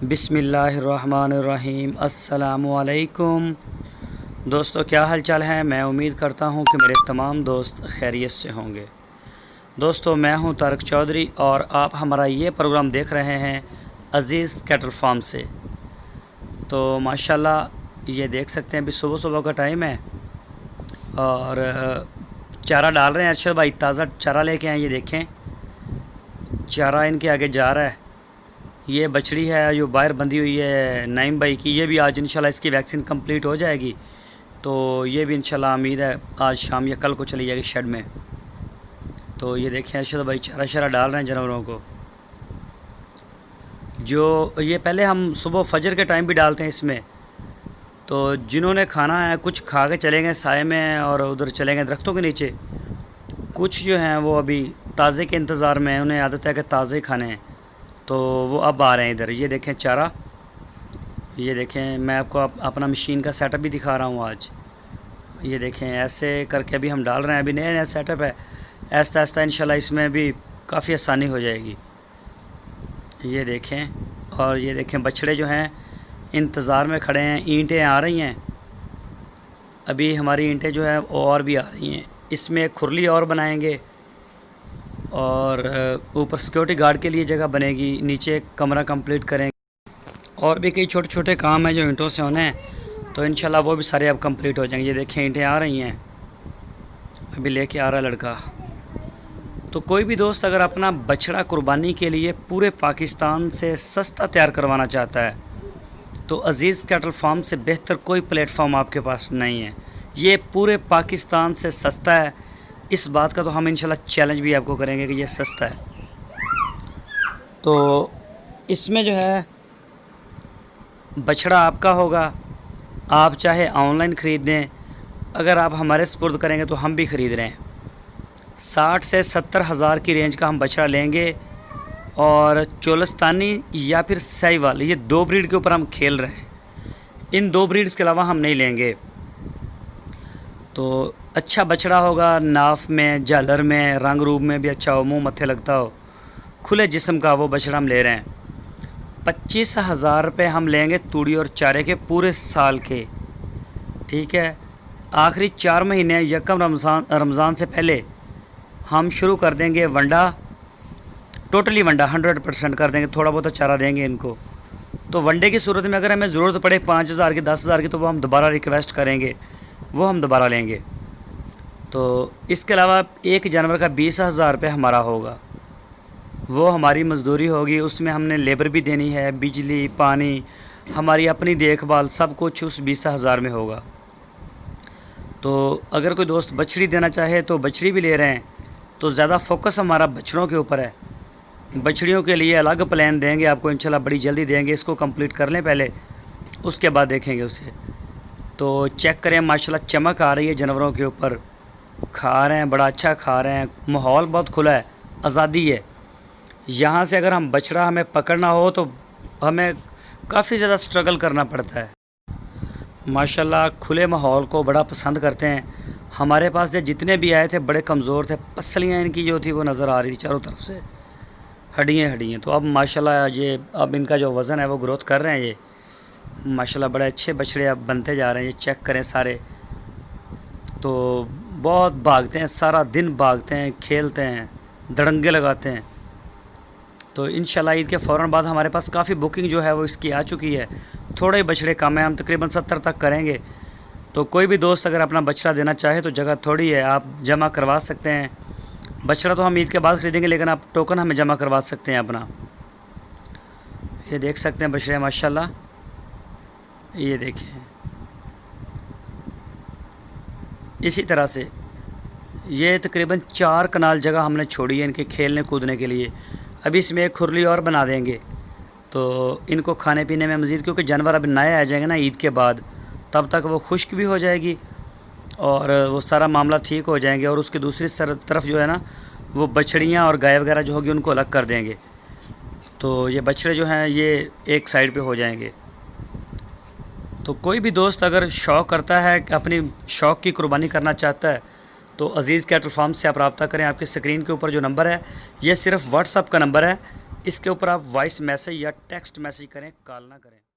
بسم اللہ الرحمن الرحیم۔ السلام علیکم دوستو، کیا حال چال ہے؟ میں امید کرتا ہوں کہ میرے تمام دوست خیریت سے ہوں گے۔ دوستو، میں ہوں طارق چودھری اور آپ ہمارا یہ پروگرام دیکھ رہے ہیں عزیز کیٹل فارم سے۔ تو ماشاءاللہ یہ دیکھ سکتے ہیں ابھی صبح صبح کا ٹائم ہے اور چارہ ڈال رہے ہیں۔ ارشد بھائی تازہ چارہ لے کے آئیں، یہ دیکھیں چارہ ان کے آگے جا رہا ہے۔ یہ بچڑی ہے جو باہر بندھی ہوئی ہے نعیم بھائی کی، یہ بھی آج انشاءاللہ اس کی ویکسین کمپلیٹ ہو جائے گی، تو یہ بھی انشاءاللہ امید ہے آج شام یا کل کو چلی جائے گی شیڈ میں۔ تو یہ دیکھیں ارشد بھائی چارہ شرہ ڈال رہے ہیں جانوروں کو، جو یہ پہلے ہم صبح فجر کے ٹائم بھی ڈالتے ہیں اس میں۔ تو جنہوں نے کھانا ہے کچھ کھا کے چلے گئے سائے میں اور ادھر چلے گئے درختوں کے نیچے، کچھ جو ہیں وہ ابھی تازے کے انتظار میں، انہیں عادت ہے کہ تازے کھانے ہیں، تو وہ اب آ رہے ہیں ادھر۔ یہ دیکھیں چارہ، یہ دیکھیں میں آپ کو اپنا مشین کا سیٹ اپ بھی دکھا رہا ہوں آج۔ یہ دیکھیں ایسے کر کے ابھی ہم ڈال رہے ہیں، ابھی نیا سیٹ اپ ہے، آہستہ آہستہ انشاءاللہ اس میں بھی کافی آسانی ہو جائے گی۔ یہ دیکھیں، اور یہ دیکھیں بچڑے جو ہیں انتظار میں کھڑے ہیں، اینٹیں آ رہی ہیں، ابھی ہماری اینٹیں جو ہیں اور بھی آ رہی ہیں۔ اس میں ایک کھرلی اور بنائیں گے اور اوپر سیکورٹی گارڈ کے لیے جگہ بنے گی، نیچے ایک کمرہ کمپلیٹ کریں گے، اور بھی کئی چھوٹے چھوٹے کام ہیں جو اینٹوں سے ہونے ہیں، تو انشاءاللہ وہ بھی سارے اب کمپلیٹ ہو جائیں گے۔ یہ دیکھیں اینٹیں آ رہی ہیں، ابھی لے کے آ رہا ہے لڑکا۔ تو کوئی بھی دوست اگر اپنا بچڑا قربانی کے لیے پورے پاکستان سے سستا تیار کروانا چاہتا ہے تو عزیز کیٹل فارم سے بہتر کوئی پلیٹ فارم آپ کے پاس نہیں ہے۔ یہ پورے پاکستان سے سستا ہے، اس بات کا تو ہم انشاءاللہ چیلنج بھی آپ کو کریں گے کہ یہ سستا ہے۔ تو اس میں جو ہے بچڑا آپ کا ہوگا، آپ چاہے آن لائن خرید دیں، اگر آپ ہمارے سپرد کریں گے تو ہم بھی خرید رہے ہیں۔ 60 سے 70 ہزار کی رینج کا ہم بچڑا لیں گے، اور چولستانی یا پھر ساہیوال، یہ دو بریڈ کے اوپر ہم کھیل رہے ہیں، ان دو بریڈز کے علاوہ ہم نہیں لیں گے۔ تو اچھا بچڑا ہوگا، ناف میں، جالر میں، رنگ روپ میں بھی اچھا ہو، منہ متھے لگتا ہو، کھلے جسم کا، وہ بچڑا ہم لے رہے ہیں۔ 25,000 روپے ہم لیں گے توڑی اور چارے کے پورے سال کے، ٹھیک ہے۔ آخری 4 مہینے یکم رمضان سے پہلے ہم شروع کر دیں گے ونڈا، ٹوٹلی ونڈا 100% کر دیں گے، تھوڑا بہت چارہ دیں گے ان کو۔ تو ونڈے کی صورت میں اگر ہمیں ضرورت پڑے 5,000 کی، 10,000 کی، تو وہ ہم دوبارہ ریکویسٹ کریں گے، وہ ہم دوبارہ لیں گے۔ تو اس کے علاوہ ایک جانور کا 20,000 روپے ہمارا ہوگا، وہ ہماری مزدوری ہوگی، اس میں ہم نے لیبر بھی دینی ہے، بجلی، پانی، ہماری اپنی دیکھ بھال، سب کچھ اس 20,000 میں ہوگا۔ تو اگر کوئی دوست بچڑی دینا چاہے تو بچڑی بھی لے رہے ہیں، تو زیادہ فوکس ہمارا بچڑوں کے اوپر ہے۔ بچڑیوں کے لیے الگ پلان دیں گے آپ کو انشاءاللہ، بڑی جلدی دیں گے، اس کو کمپلیٹ کر لیں پہلے، اس کے بعد دیکھیں گے اسے۔ تو چیک کریں ماشاءاللہ چمک آ رہی ہے جانوروں کے اوپر، کھا رہے ہیں، بڑا اچھا کھا رہے ہیں، ماحول بہت کھلا ہے، آزادی ہے۔ یہاں سے اگر ہم بچڑا ہمیں پکڑنا ہو تو ہمیں کافی زیادہ سٹرگل کرنا پڑتا ہے۔ ماشاءاللہ کھلے ماحول کو بڑا پسند کرتے ہیں۔ ہمارے پاس جتنے بھی آئے تھے بڑے کمزور تھے، پسلیاں ان کی جو تھی وہ نظر آ رہی تھی چاروں طرف سے، ہڈیاں۔ تو اب ماشاءاللہ یہ اب ان کا جو وزن ہے وہ گروتھ کر رہے ہیں، یہ ماشاءاللہ بڑے اچھے بچڑے اب بنتے جا رہے ہیں۔ یہ چیک کریں سارے، تو بہت بھاگتے ہیں، سارا دن بھاگتے ہیں، کھیلتے ہیں، دڑنگے لگاتے ہیں۔ تو انشاءاللہ عید کے فوراً بعد ہمارے پاس کافی بکنگ جو ہے وہ اس کی آ چکی ہے، تھوڑے بچڑے کم ہیں، ہم تقریباً 70 تک کریں گے۔ تو کوئی بھی دوست اگر اپنا بچڑا دینا چاہے تو جگہ تھوڑی ہے، آپ جمع کروا سکتے ہیں۔ بچڑا تو ہم عید کے بعد خریدیں گے، لیکن آپ ٹوکن ہمیں جمع کروا سکتے ہیں اپنا۔ یہ دیکھ سکتے ہیں بچڑے ماشاءاللہ، یہ دیکھیں اسی طرح سے یہ تقریباً 4 کنال جگہ ہم نے چھوڑی ہے ان کے کھیلنے کودنے کے لیے۔ ابھی اس میں ایک کھرلی اور بنا دیں گے، تو ان کو کھانے پینے میں مزید، کیونکہ جانور اب نئے آ جائیں گے نا عید کے بعد، تب تک وہ خشک بھی ہو جائے گی اور وہ سارا معاملہ ٹھیک ہو جائیں گے، اور اس کی دوسری طرف جو ہے نا وہ بچڑیاں اور گائے وغیرہ جو ہوگی ان کو الگ کر دیں گے، تو یہ بچڑے جو ہیں یہ ایک سائیڈ پہ ہو جائیں گے۔ تو کوئی بھی دوست اگر شوق کرتا ہے کہ اپنی شوق کی قربانی کرنا چاہتا ہے تو عزیز کیٹل فارم سے آپ رابطہ کریں۔ آپ کی اسکرین کے اوپر جو نمبر ہے یہ صرف واٹس اپ کا نمبر ہے، اس کے اوپر آپ وائس میسیج یا ٹیکسٹ میسیج کریں، کال نہ کریں۔